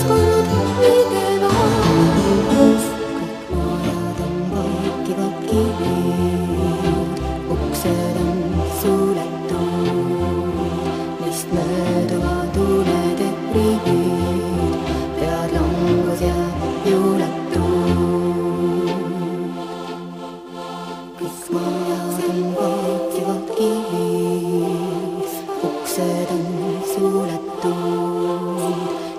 ükskord pidevalt. Kõik majad on vaikivad kivid, uksed on suletud, neist mööduvad uned ja rivid, pead langus ja juuletud. Kõik majad on vaikivad kivid, uksed on suletud,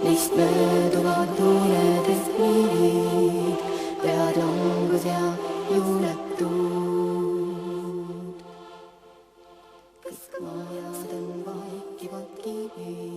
neist mööduvad uned ja rivid, pead langus ja juuletud. Kõik majad on vaikivad kivid.